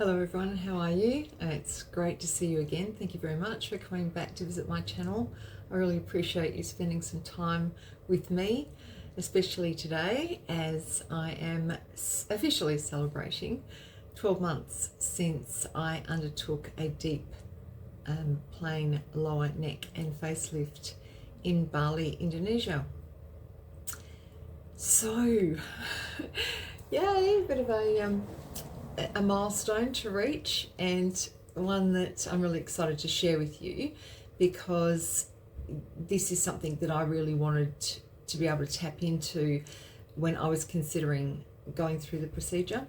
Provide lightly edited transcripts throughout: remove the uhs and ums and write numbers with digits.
Hello everyone, how are you? It's great to see you again. Thank you very much for coming back to visit my channel. I really appreciate you spending some time with me, especially today as I am officially celebrating 12 months since I undertook a deep plain lower neck and facelift in Bali, Indonesia. So, yay, a bit of a milestone to reach, and one that I'm really excited to share with you, because this is something that I really wanted to be able to tap into when I was considering going through the procedure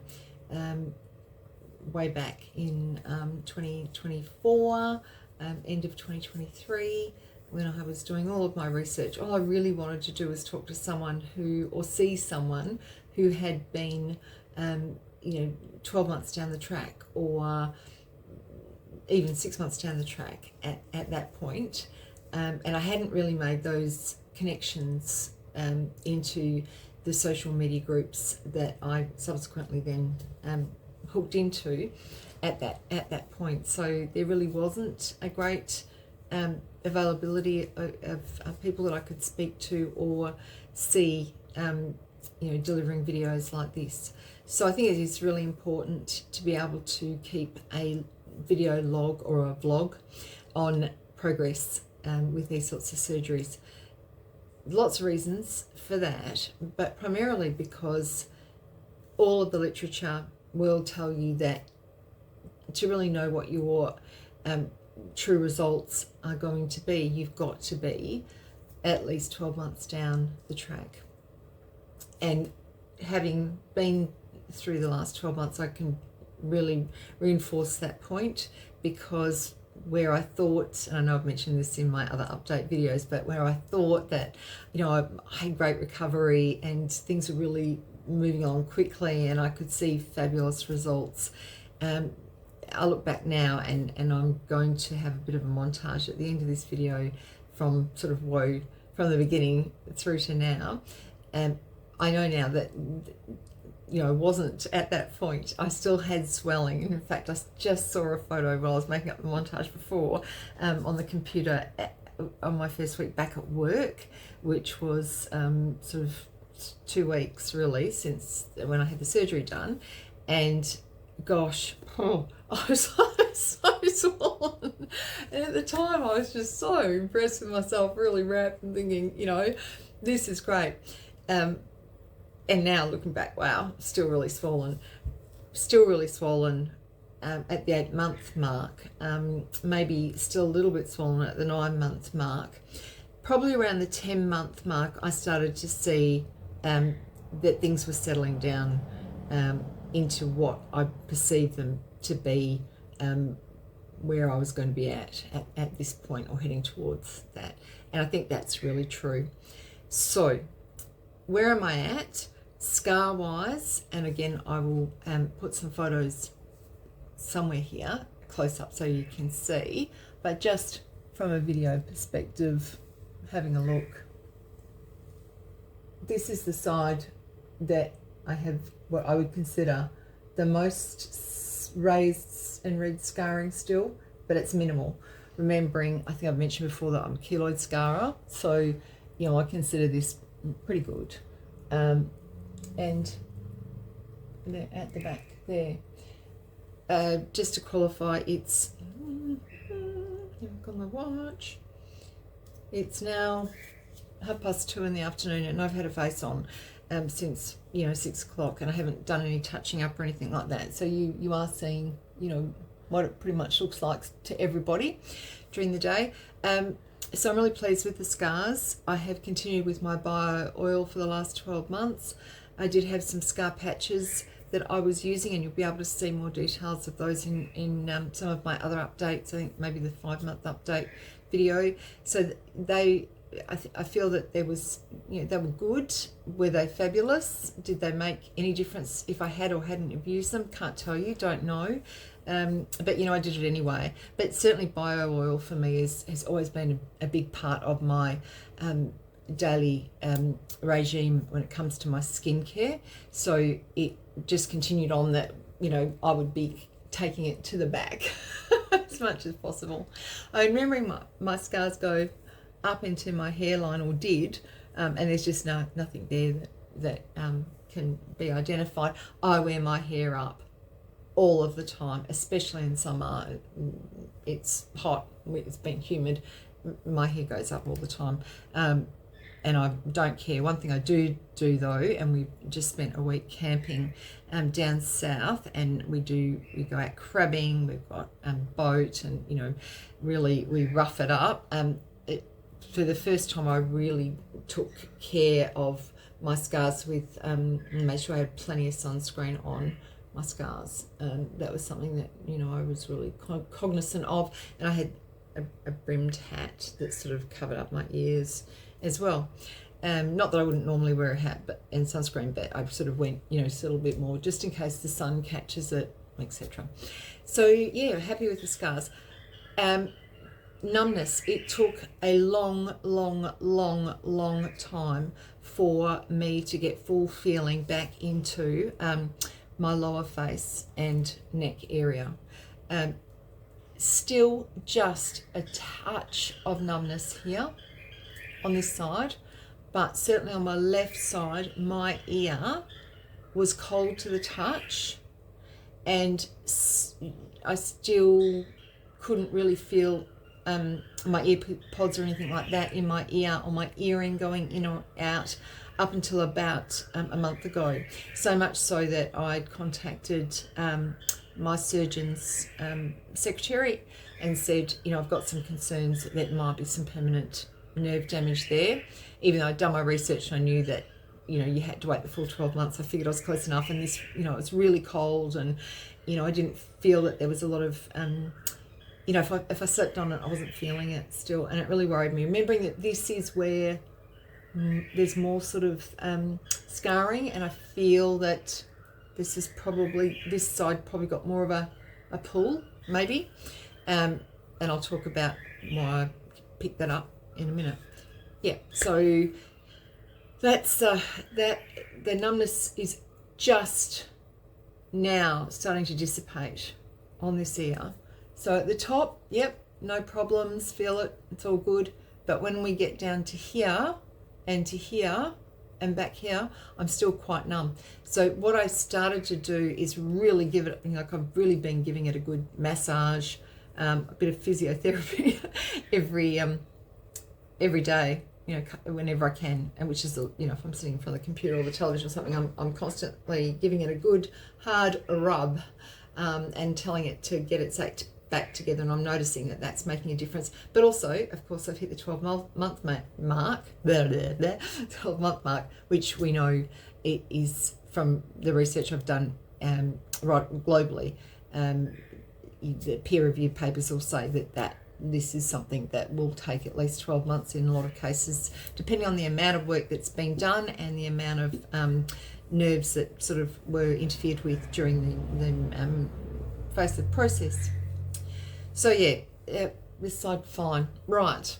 way back in 2024, end of 2023, when I was doing all of my research. All I really wanted to do was talk to someone or see someone who had been 12 months down the track, or even 6 months down the track at that point. And I hadn't really made those connections into the social media groups that I subsequently then hooked into at that point. So there really wasn't a great availability of people that I could speak to or see delivering videos like this. So I think it is really important to be able to keep a video log or a vlog on progress with these sorts of surgeries. Lots of reasons for that, but primarily because all of the literature will tell you that to really know what your true results are going to be, you've got to be at least 12 months down the track. And having been through the last 12 months, I can really reinforce that point, because where I thought, and I know I've mentioned this in my other update videos, but where I thought that, I had great recovery and things were really moving along quickly and I could see fabulous results, I look back now and I'm going to have a bit of a montage at the end of this video from sort of from the beginning through to now. I know now that I wasn't at that point. I still had swelling. In fact, I just saw a photo while I was making up the montage before on the computer on my first week back at work, which was sort of 2 weeks really since when I had the surgery done. And gosh, I was so swollen. And at the time I was just so impressed with myself, really wrapped and thinking, this is great. And now looking back, wow, still really swollen at the 8-month mark, maybe still a little bit swollen at the 9-month mark. Probably around the 10-month mark, I started to see that things were settling down into what I perceived them to be, where I was going to be at this point, or heading towards that. And I think that's really true. So where am I at scar wise? And again, I will put some photos somewhere here close up so you can see, but just from a video perspective, having a look, this is the side that I have what I would consider the most raised and red scarring still, but it's minimal. Remembering, I think I've mentioned before that I'm a keloid scarer, so I consider this pretty good. And at the back there, just to qualify, it's I've got my watch. It's now 2:30 in the afternoon, and I've had a face on since 6 o'clock, and I haven't done any touching up or anything like that. So you are seeing what it pretty much looks like to everybody during the day. So I'm really pleased with the scars. I have continued with my bio oil for the last 12 months. I did have some scar patches that I was using, and you'll be able to see more details of those in some of my other updates. I think maybe the 5-month update video. So I feel that there was, they were good. Were they fabulous? Did they make any difference if I had or hadn't abused them? Can't tell you, don't know. But I did it anyway. But certainly bio oil for me has always been a big part of my daily regime when it comes to my skincare. So it just continued on that, I would be taking it to the back as much as possible. I'm remembering my scars go up into my hairline, or did, and there's just nothing there that can be identified. I wear my hair up all of the time, especially in summer. It's hot, it's been humid, my hair goes up all the time, and I don't care. One thing I do though, and we just spent a week camping down south, and we go out crabbing, we've got boat, and really we rough it up. For the first time I really took care of my scars with made sure I had plenty of sunscreen on my scars. That was something that I was really cognizant of, and I had a brimmed hat that sort of covered up my ears as well. Not that I wouldn't normally wear a hat and sunscreen, but I sort of went just a little bit more just in case the sun catches it, etc. So yeah, happy with the scars. Numbness, it took a long time for me to get full feeling back into my lower face and neck area. Still just a touch of numbness here on this side, but certainly on my left side, my ear was cold to the touch, and I still couldn't really feel my ear pods or anything like that in my ear or my earring going in or out up until about a month ago. So much so that I'd contacted my surgeon's secretary and said, I've got some concerns that there might be some permanent nerve damage there. Even though I'd done my research and I knew that, you had to wait the full 12 months, I figured I was close enough. And this, it's really cold, and, I didn't feel that there was a lot of, if I slept on it, I wasn't feeling it still. And it really worried me. Remembering that this is where there's more sort of scarring, and I feel that this side probably got more of a pull, maybe. And I'll talk about why I picked that up in a minute. Yeah, so that's that. The numbness is just now starting to dissipate on this ear. So at the top, yep, no problems, feel it, it's all good. But when we get down to here and to here and back here, I'm still quite numb. So what I started to do is really give it, I've really been giving it a good massage, a bit of physiotherapy every day, whenever I can, and which is, if I'm sitting in front of the computer or the television or something, I'm constantly giving it a good hard rub and telling it to get its act back together, and I'm noticing that that's making a difference. But also, of course, I've hit the 12-month mark, 12-month mark, which we know it is from the research I've done right globally. The peer-reviewed papers will say that this is something that will take at least 12 months in a lot of cases, depending on the amount of work that's been done and the amount of nerves that sort of were interfered with during the facelift process. So yeah, this side fine. Right,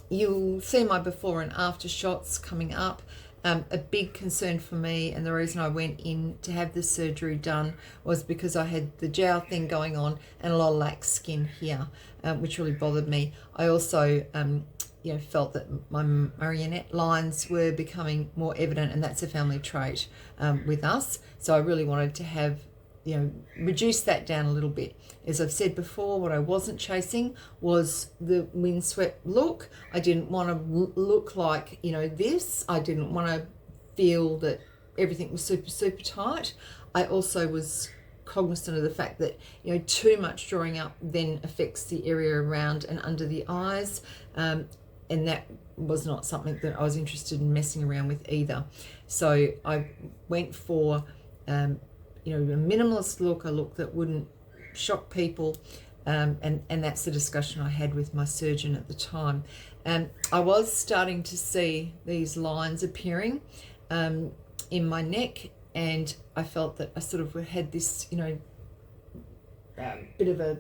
you'll see my before and after shots coming up. A big concern for me, and the reason I went in to have the surgery done, was because I had the jowl thing going on and a lot of lax skin here, which really bothered me. I also felt that my marionette lines were becoming more evident, and that's a family trait with us. So I really wanted to have reduce that down a little bit. As I've said before, what I wasn't chasing was the windswept look. I didn't want to look like, this. I didn't want to feel that everything was super, super tight. I also was cognizant of the fact that, too much drawing up then affects the area around and under the eyes. And that was not something that I was interested in messing around with either. So I went for a minimalist look, a look that wouldn't shock people, and that's the discussion I had with my surgeon at the time. I was starting to see these lines appearing in my neck, and I felt that I sort of had this, bit of a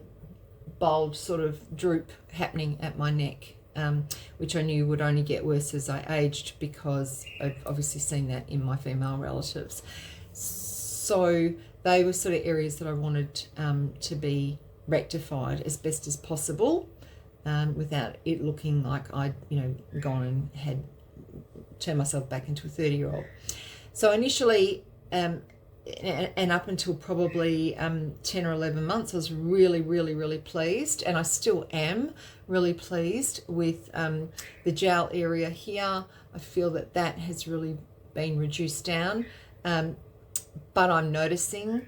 bulge, sort of droop happening at my neck, which I knew would only get worse as I aged, because I've obviously seen that in my female relatives. So they were sort of areas that I wanted to be rectified as best as possible, without it looking like I'd, gone and had turned myself back into a 30-year-old. So initially, and up until probably 10 or 11 months, I was really, really, really pleased, and I still am really pleased with the jowl area here. I feel that that has really been reduced down, but I'm noticing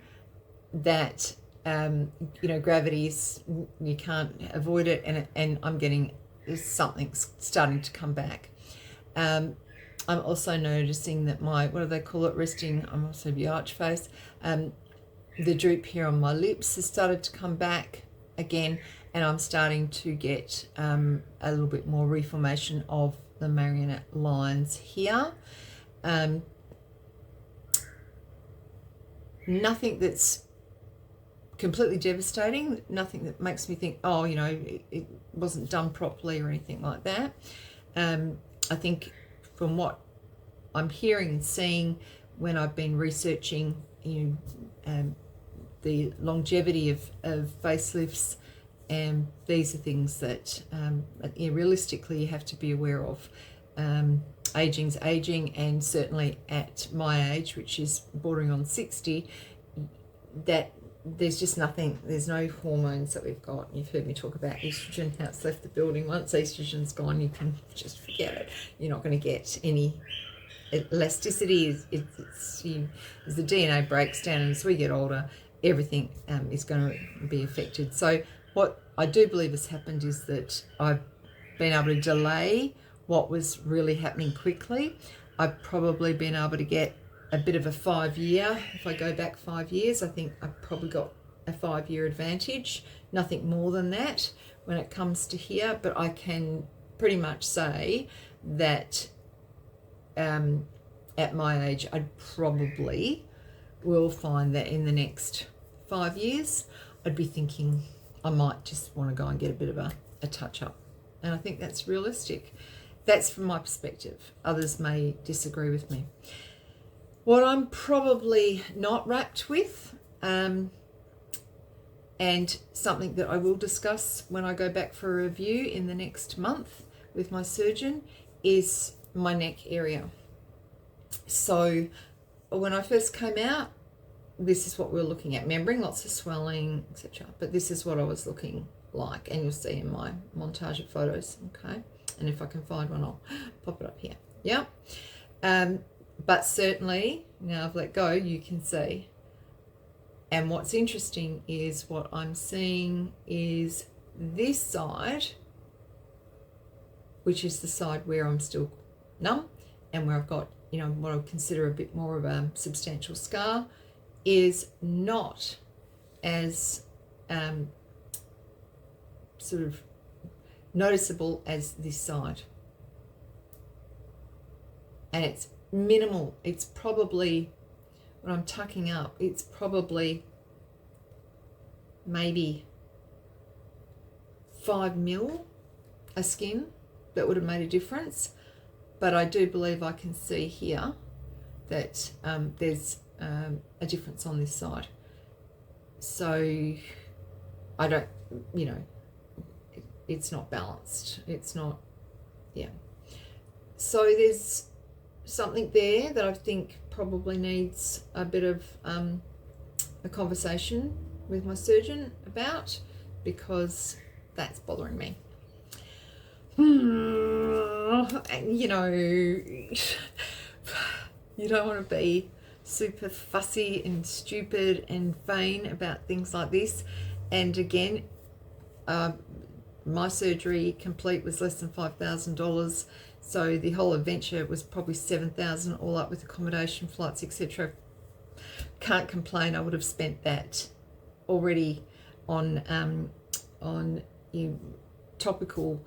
that gravity's, you can't avoid it, and I'm getting something's starting to come back. I'm also noticing that my, what do they call it, resting, I'm also the arch face, the droop here on my lips has started to come back again, and I'm starting to get a little bit more reformation of the marionette lines here. Nothing that's completely devastating, nothing that makes me think, oh, it wasn't done properly or anything like that. I think from what I'm hearing and seeing when I've been researching, the longevity of facelifts, and these are things that realistically you have to be aware of. Aging's aging, and certainly at my age, which is bordering on 60, that there's just nothing, there's no hormones that we've got. You've heard me talk about estrogen, how it's left the building. Once estrogen's gone, you can just forget it. You're not going to get any elasticity. As the DNA breaks down, and as we get older, everything is going to be affected. So what I do believe has happened is that I've been able to delay what was really happening quickly. I've probably been able to get a bit of a 5-year. If I go back 5 years, I think I've probably got a 5-year advantage, nothing more than that when it comes to here. But I can pretty much say that at my age, I probably will find that in the next 5 years, I'd be thinking I might just want to go and get a bit of a touch up. And I think that's realistic. That's from my perspective. Others may disagree with me. What I'm probably not wrapped with, and something that I will discuss when I go back for a review in the next month with my surgeon, is my neck area. So when I first came out, this is what we were looking at, remembering lots of swelling, etc. But this is what I was looking like, and you'll see in my montage of photos, okay? And if I can find one, I'll pop it up here. Yeah. But certainly, now I've let go, you can see. And what's interesting is what I'm seeing is this side, which is the side where I'm still numb and where I've got, what I would consider a bit more of a substantial scar, is not as sort of noticeable as this side. And it's minimal. It's probably, when I'm tucking up, it's probably maybe 5 mil a skin that would have made a difference. But I do believe I can see here that there's a difference on this side. So I don't, it's not balanced. It's not, yeah. So there's something there that I think probably needs a bit of a conversation with my surgeon about, because that's bothering me. You don't want to be super fussy and stupid and vain about things like this. And again, my surgery complete was less than $5,000. So the whole adventure was probably $7,000 all up with accommodation, flights, etc. Can't complain. I would have spent that already on topical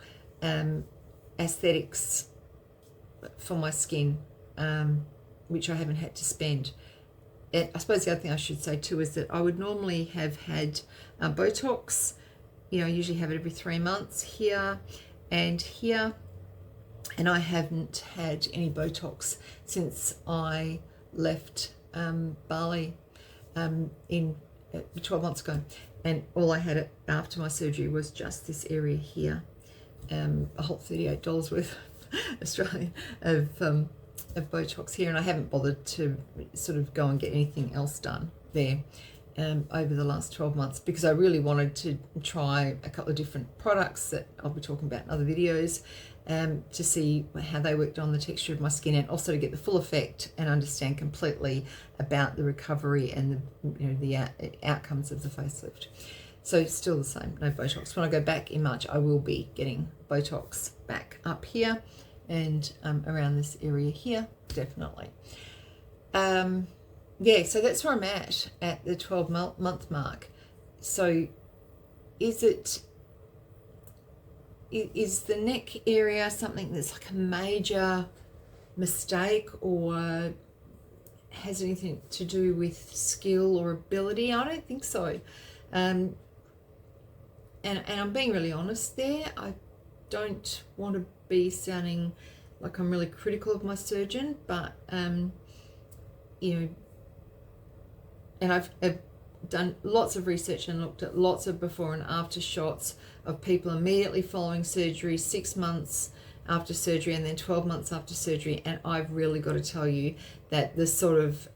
aesthetics for my skin, which I haven't had to spend. I suppose the other thing I should say too is that I would normally have had Botox. I usually have it every 3 months here and here. And I haven't had any Botox since I left Bali. in 12 months ago, and all I had after my surgery was just this area here, a whole $38 worth Australian of Botox here, and I haven't bothered to sort of go and get anything else done there over the last 12 months because I really wanted to try a couple of different products that I'll be talking about in other videos, to see how they worked on the texture of my skin, and also to get the full effect and understand completely about the recovery and the outcomes of the facelift. So still the same, no Botox. When I go back in March, I will be getting Botox back up here and around this area here, definitely. Yeah, so that's where I'm at the 12-month mark. So is the neck area something that's like a major mistake, or has anything to do with skill or ability? I don't think so. And I'm being really honest there. I don't want to be sounding like I'm really critical of my surgeon, but and I've done lots of research and looked at lots of before and after shots of people immediately following surgery, 6 months after surgery, and then 12 months after surgery, and I've really got to tell you that the sort of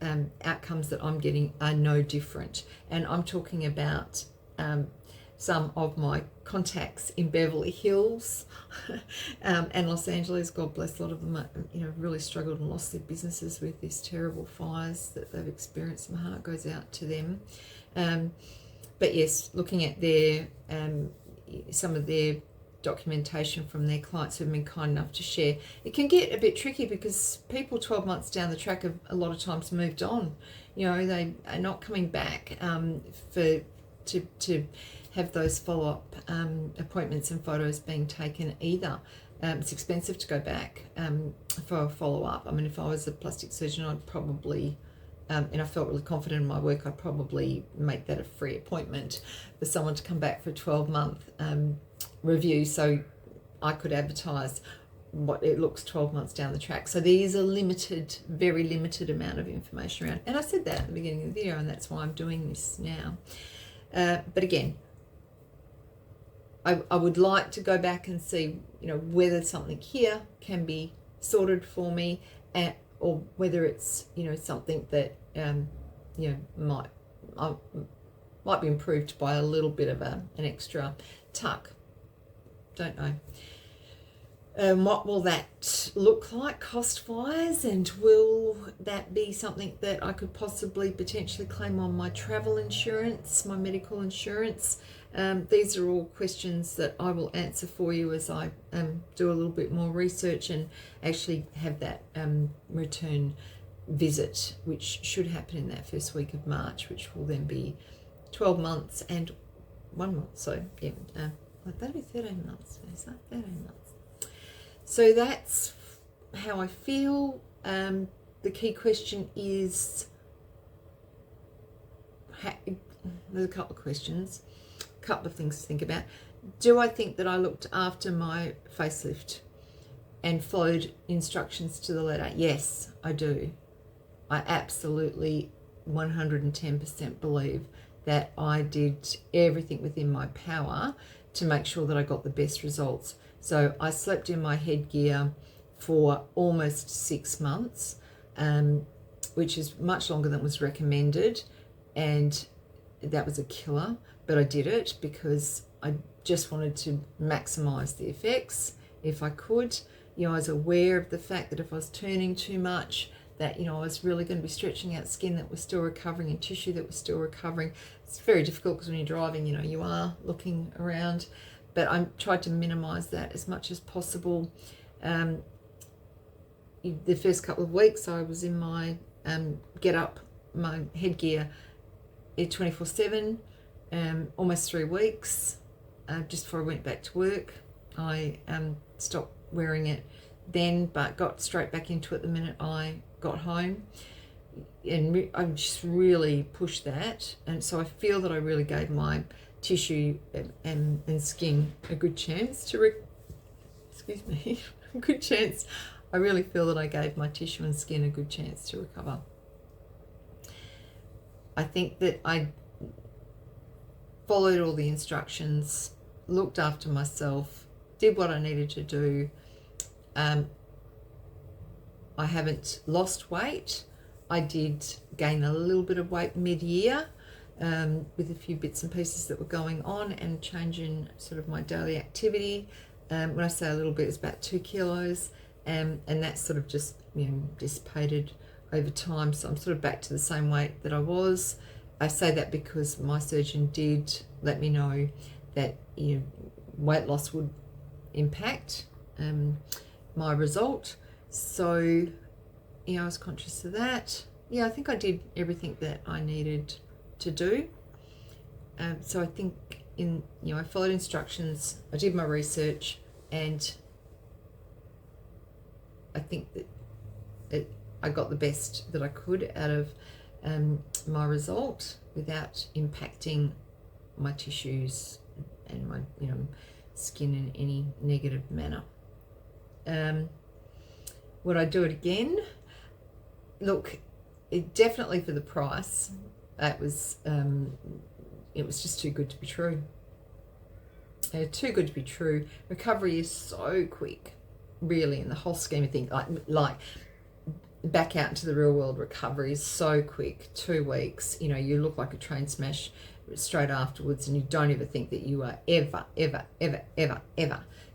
outcomes that I'm getting are no different. And I'm talking about some of my contacts in Beverly Hills and Los Angeles. God bless, a lot of them really struggled and lost their businesses with these terrible fires that they've experienced. My heart goes out to them. But yes, looking at their some of their documentation from their clients who have been kind enough to share, it can get a bit tricky because people 12 months down the track have a lot of times moved on. They are not coming back to have those follow-up appointments and photos being taken either. It's expensive to go back for a follow-up. I mean, if I was a plastic surgeon, I'd probably, and I felt really confident in my work, I'd probably make that a free appointment for someone to come back for a 12-month review, so I could advertise what it looks 12 months down the track. So there's a very limited amount of information around, and I said that at the beginning of the video, and that's why I'm doing this now. But again, I would like to go back and see, whether something here can be sorted for me, or whether it's, something that, might be improved by a little bit of an extra tuck. Don't know. What will that look like cost-wise, and will that be something that I could possibly potentially claim on my travel insurance, my medical insurance? These are all questions that I will answer for you as I do a little bit more research and actually have that return visit, which should happen in that first week of March, which will then be 12 months and 1 month. So yeah, that'll be 13 months. Is that 13 months? So that's how I feel. The key question is, there's a couple of questions, a couple of things to think about. Do I think that I looked after my facelift and followed instructions to the letter? Yes, I do. I absolutely 110% believe that I did everything within my power to make sure that I got the best results. So I slept in my headgear for almost 6 months, which is much longer than was recommended, and that was a killer, but I did it because I just wanted to maximize the effects if I could. I was aware of the fact that if I was turning too much, that I was really going to be stretching out skin that was still recovering and tissue that was still recovering. It's very difficult because when you're driving, you are looking around, but I tried to minimize that as much as possible. The first couple of weeks I was in my my headgear 24/7, almost 3 weeks. Just before I went back to work, I stopped wearing it then, but got straight back into it the minute I got home, and I just really pushed that, and so I feel that I really gave my tissue and skin a good chance to a good chance. I really feel that I gave my tissue and skin a good chance to recover. I think that I followed all the instructions, looked after myself, did what I needed to do. I haven't lost weight. I did gain a little bit of weight mid-year with a few bits and pieces that were going on and changing sort of my daily activity. When I say a little bit, it's about 2 kilos, and that's sort of just, you know, dissipated over time. So I'm sort of back to the same weight that I was. I say that because my surgeon did let me know that, you know, weight loss would impact my result. So, you know, I was conscious of that. Yeah, I think I did everything that I needed to do. So I think I followed instructions, I did my research, and I think that I got the best that I could out of my result without impacting my tissues and my, you know, skin in any negative manner. Would I do it again? Look, definitely for the price. It was just too good to be true. Too good to be true. Recovery is so quick, really, in the whole scheme of things. Like back out into the real world, recovery is so quick. 2 weeks, you know, you look like a train smash straight afterwards, and you don't ever think that you are ever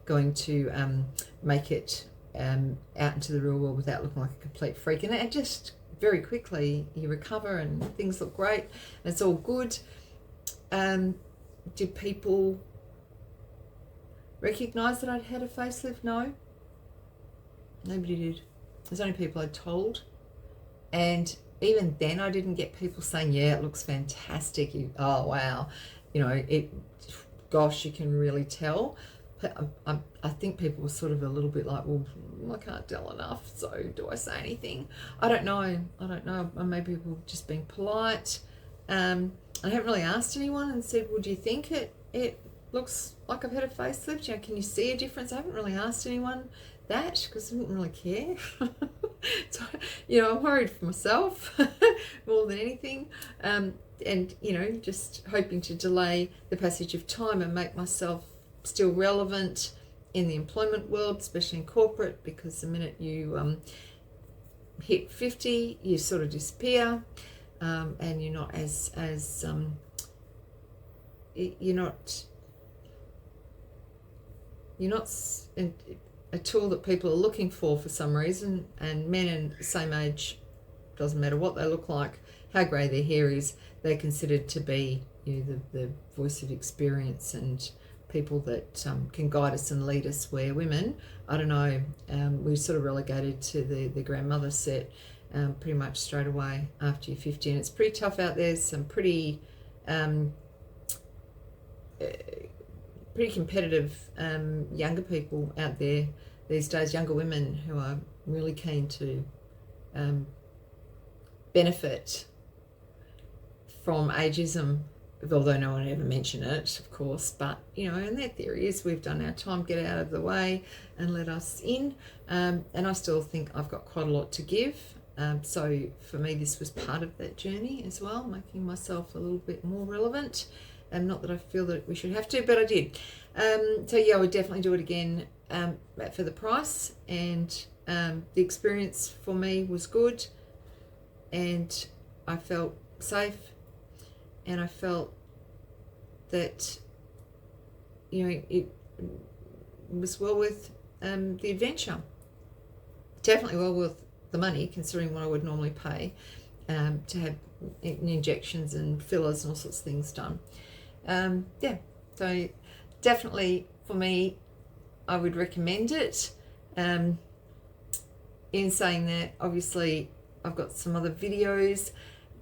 going to make it out into the real world without looking like a complete freak. And it just very quickly you recover and things look great and it's all good. Did people recognize that I'd had a facelift? No, nobody did. There's only people I'd told, and even then I didn't get people saying, yeah, it looks fantastic, oh wow, you know, gosh, you can really tell. I think people were sort of a little bit like, well, I can't tell enough, so do I say anything? I don't know. Maybe people were just being polite. I haven't really asked anyone and said, well, do you think it looks like I've had a facelift? You know, can you see a difference? I haven't really asked anyone that because I didn't really care. So, you know, I'm worried for myself more than anything. And, you know, just hoping to delay the passage of time and make myself still relevant in the employment world, especially in corporate, because the minute you hit 50, you sort of disappear, and you're not you're not a tool that people are looking for some reason. And men in the same age, doesn't matter what they look like, how grey their hair is, they're considered to be, you know, the voice of experience and people that can guide us and lead us, where women, I don't know, we're sort of relegated to the grandmother set pretty much straight away after you're 50. And it's pretty tough out there. Some pretty competitive younger people out there these days, younger women who are really keen to benefit from ageism, although no one ever mentioned it, of course. But, you know, and their theory is we've done our time, get out of the way and let us in. And I still think I've got quite a lot to give. So for me, this was part of that journey as well, making myself a little bit more relevant. And not that I feel that we should have to, but I did. So yeah, I would definitely do it again for the price. And the experience for me was good. And I felt safe. And I felt that, you know, it was well worth the adventure. Definitely well worth the money, considering what I would normally pay to have injections and fillers and all sorts of things done. Yeah, so definitely for me, I would recommend it. In saying that, obviously, I've got some other videos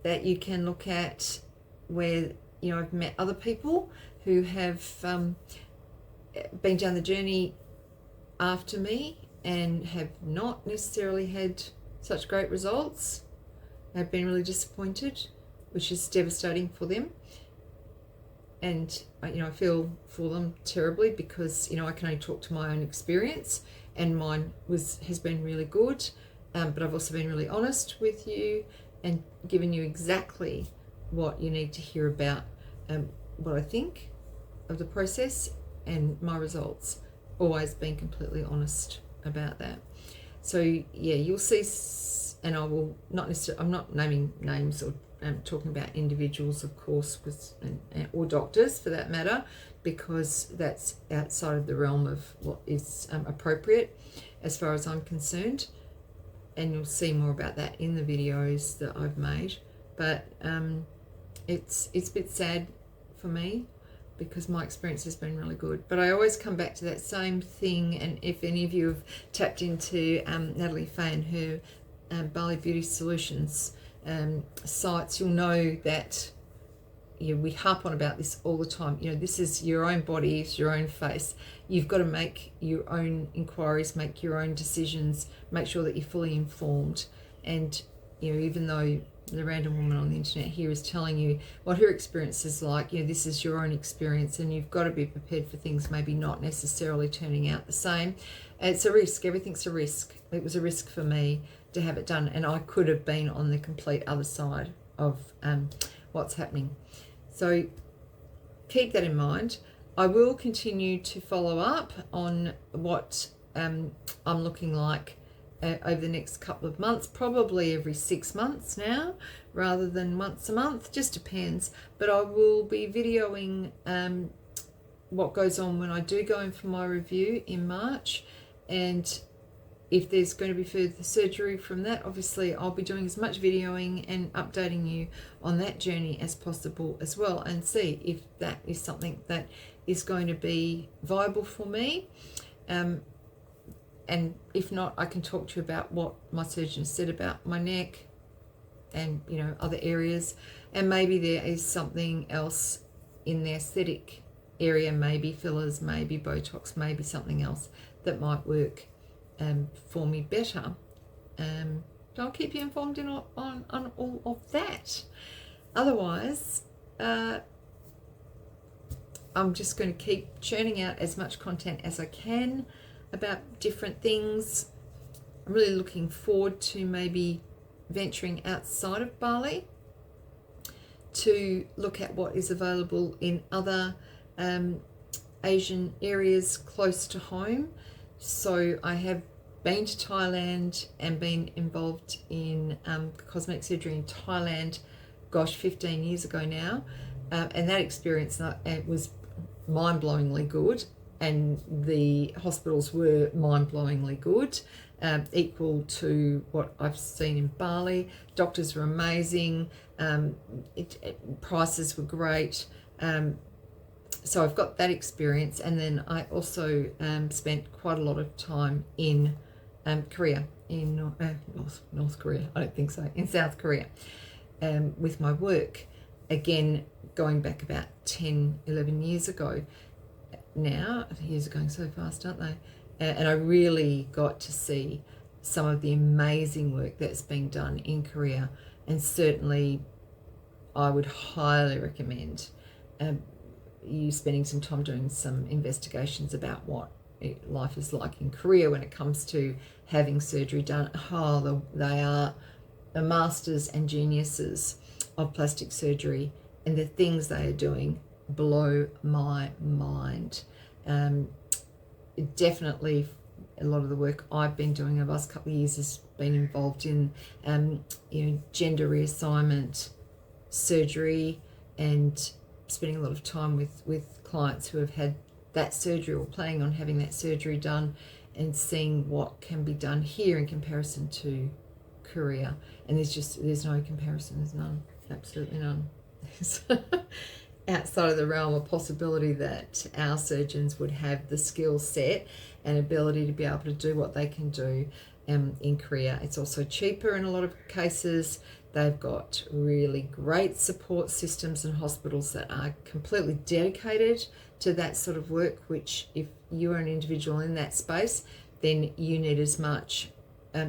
that you can look at where, you know, I've met other people who have been down the journey after me and have not necessarily had such great results. Have been really disappointed, which is devastating for them. And, you know, I feel for them terribly because, you know, I can only talk to my own experience, and mine has been really good. But I've also been really honest with you and given you exactly what you need to hear about what I think of the process and my results. Always being completely honest about that. So yeah, you'll see, and I will not necessarily, I'm not naming names or talking about individuals, of course, or doctors for that matter, because that's outside of the realm of what is appropriate as far as I'm concerned. And you'll see more about that in the videos that I've made. But it's a bit sad for me, because my experience has been really good. But I always come back to that same thing, and if any of you have tapped into Natalie Faye and her Bali Beauty Solutions sites, you'll know that we harp on about this all the time. This is your own body, it's your own face. You've got to make your own inquiries, make your own decisions, make sure that you're fully informed. And even though the random woman on the internet here is telling you what her experience is like, this is your own experience, and you've got to be prepared for things maybe not necessarily turning out the same. It's a risk. Everything's a risk. It was a risk for me to have it done, and I could have been on the complete other side of what's happening. So keep that in mind. I will continue to follow up on what I'm looking like over the next couple of months, probably every 6 months now, rather than once a month, just depends. But I will be videoing what goes on when I do go in for my review in March, and if there's going to be further surgery from that, obviously I'll be doing as much videoing and updating you on that journey as possible as well, and see if that is something that is going to be viable for me. And if not, I can talk to you about what my surgeon said about my neck and other areas, and maybe there is something else in the aesthetic area, maybe fillers, maybe Botox, maybe something else that might work for me better. I'll keep you informed on all of that. Otherwise, I'm just going to keep churning out as much content as I can about different things. I'm really looking forward to maybe venturing outside of Bali to look at what is available in other Asian areas close to home. So I have been to Thailand and been involved in cosmetic surgery in Thailand, 15 years ago now, and that experience was mind-blowingly good, and the hospitals were mind-blowingly good, equal to what I've seen in Bali. Doctors were amazing, prices were great, so I've got that experience. And then I also spent quite a lot of time in Korea, in North Korea, I don't think so, in South Korea, with my work. Again, going back about 10, 11 years ago now. Years are going so fast, aren't they? And I really got to see some of the amazing work that's being done in Korea. And certainly I would highly recommend you spending some time doing some investigations about what life is like in Korea when it comes to having surgery done. They are the masters and geniuses of plastic surgery, and the things they are doing blow my mind. Definitely a lot of the work I've been doing over the last couple of years has been involved in gender reassignment surgery, and spending a lot of time with clients who have had that surgery or planning on having that surgery done, and seeing what can be done here in comparison to Korea. And there's no comparison. There's none, absolutely none. Outside of the realm of possibility that our surgeons would have the skill set and ability to be able to do what they can do in Korea. It's also cheaper in a lot of cases. They've got really great support systems and hospitals that are completely dedicated to that sort of work, which if you're an individual in that space, then you need as much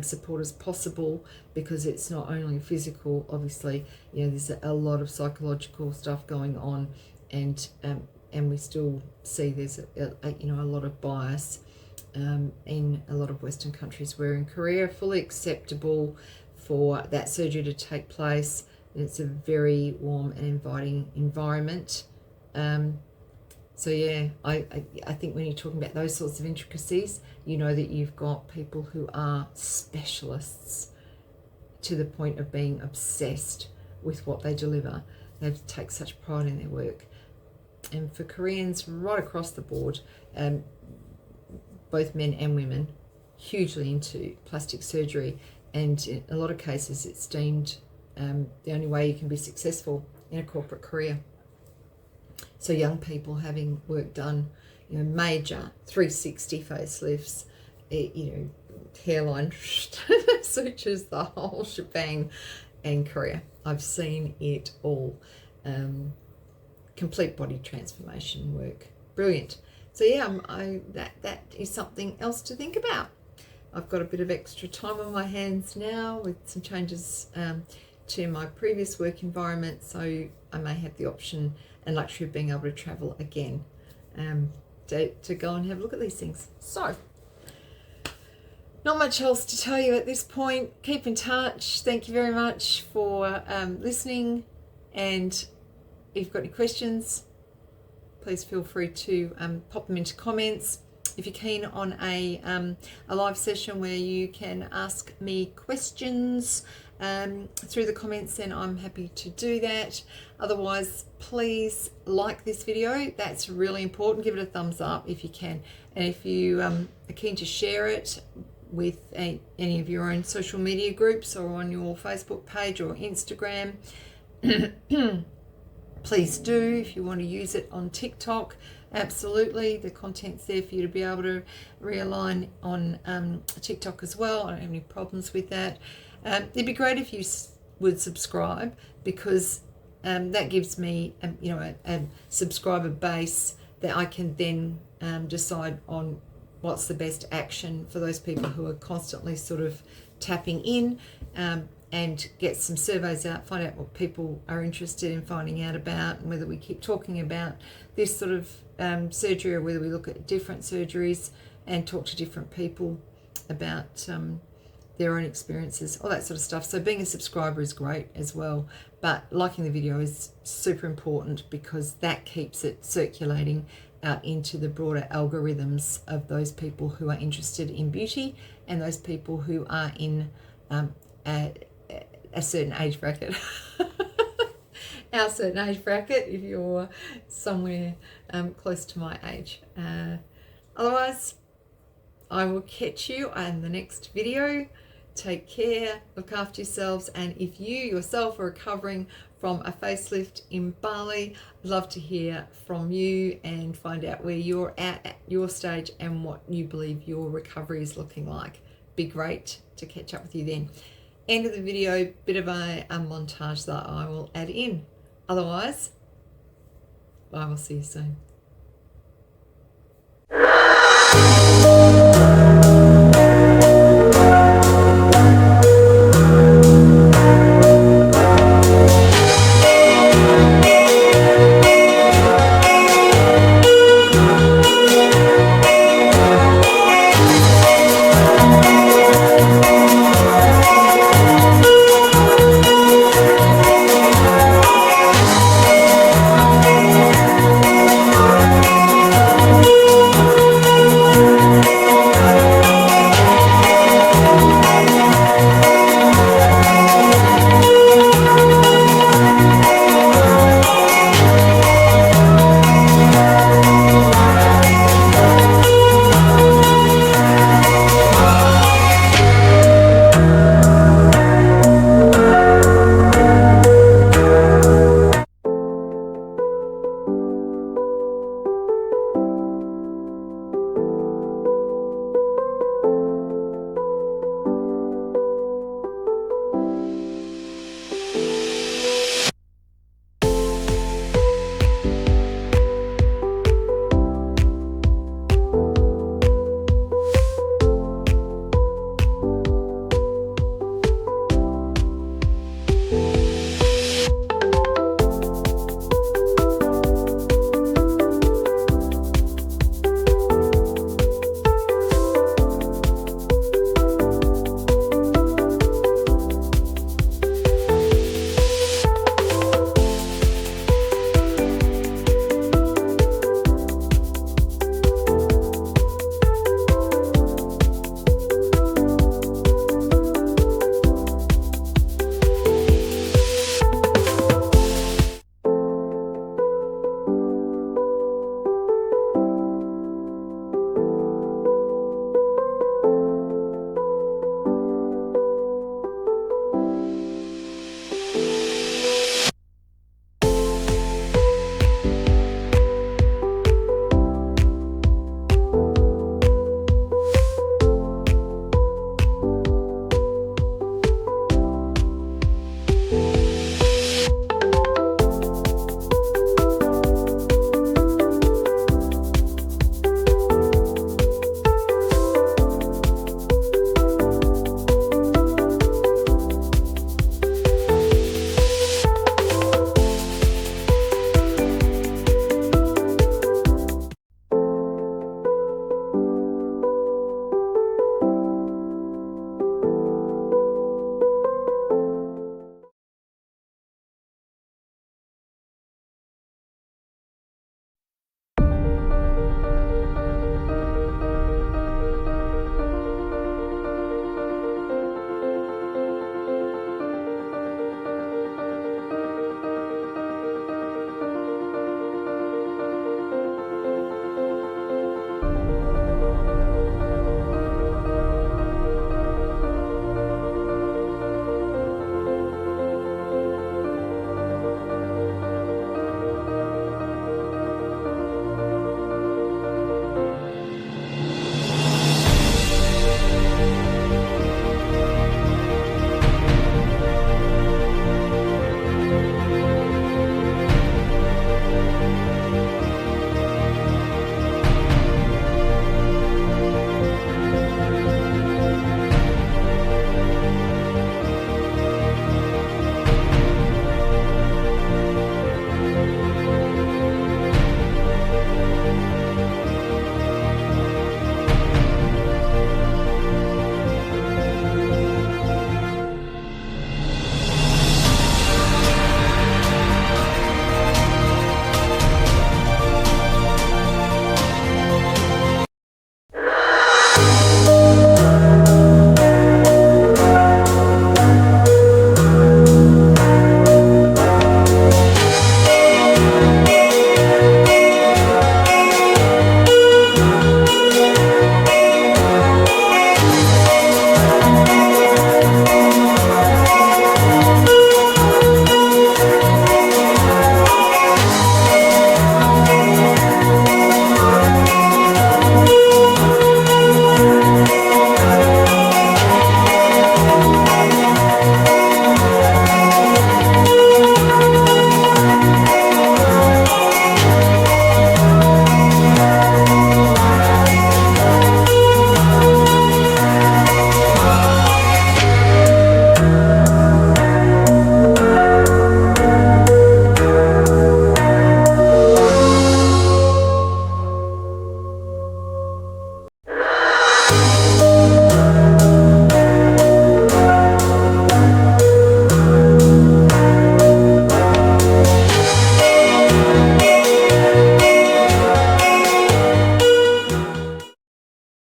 support as possible, because it's not only physical, obviously, there's a lot of psychological stuff going on, and we still see there's a lot of bias in a lot of Western countries, where in Korea fully acceptable for that surgery to take place. It's a very warm and inviting environment. So yeah, I think when you're talking about those sorts of intricacies, you know that you've got people who are specialists to the point of being obsessed with what they deliver. They take such pride in their work. And for Koreans right across the board, both men and women, hugely into plastic surgery, and in a lot of cases it's deemed the only way you can be successful in a corporate career. So young people having work done, you know, major 360 facelifts, you know, hairline sutures, the whole shebang in Korea. I've seen it all. Complete body transformation work. Brilliant. So yeah, that is something else to think about. I've got a bit of extra time on my hands now with some changes to my previous work environment, so I may have the option and luxury of being able to travel again to go and have a look at these things. So, not much else to tell you at this point. Keep in touch. Thank you very much for listening, and if you've got any questions, please feel free to pop them into comments. If you're keen on a live session where you can ask me questions through the comments, then I'm happy to do that. Otherwise, please like this video. That's really important. Give it a thumbs up if you can. And if you are keen to share it with any of your own social media groups or on your Facebook page or Instagram, please do. If you want to use it on TikTok, absolutely. The content's there for you to be able to realign on TikTok as well. I don't have any problems with that. It'd be great if you would subscribe, because that gives me a subscriber base that I can then decide on what's the best action for those people who are constantly sort of tapping in, and get some surveys out, find out what people are interested in finding out about, and whether we keep talking about this sort of surgery or whether we look at different surgeries and talk to different people about their own experiences, all that sort of stuff. So being a subscriber is great as well, but liking the video is super important, because that keeps it circulating out into the broader algorithms of those people who are interested in beauty and those people who are in a certain age bracket. Our certain age bracket, if you're somewhere close to my age. Otherwise, I will catch you in the next video. Take care, look after yourselves, and if you yourself are recovering from a facelift in Bali, I'd love to hear from you and find out where you're at your stage and what you believe your recovery is looking like. Be great to catch up with you then. End of the video, bit of a montage that I will add in. Otherwise, I will see you soon.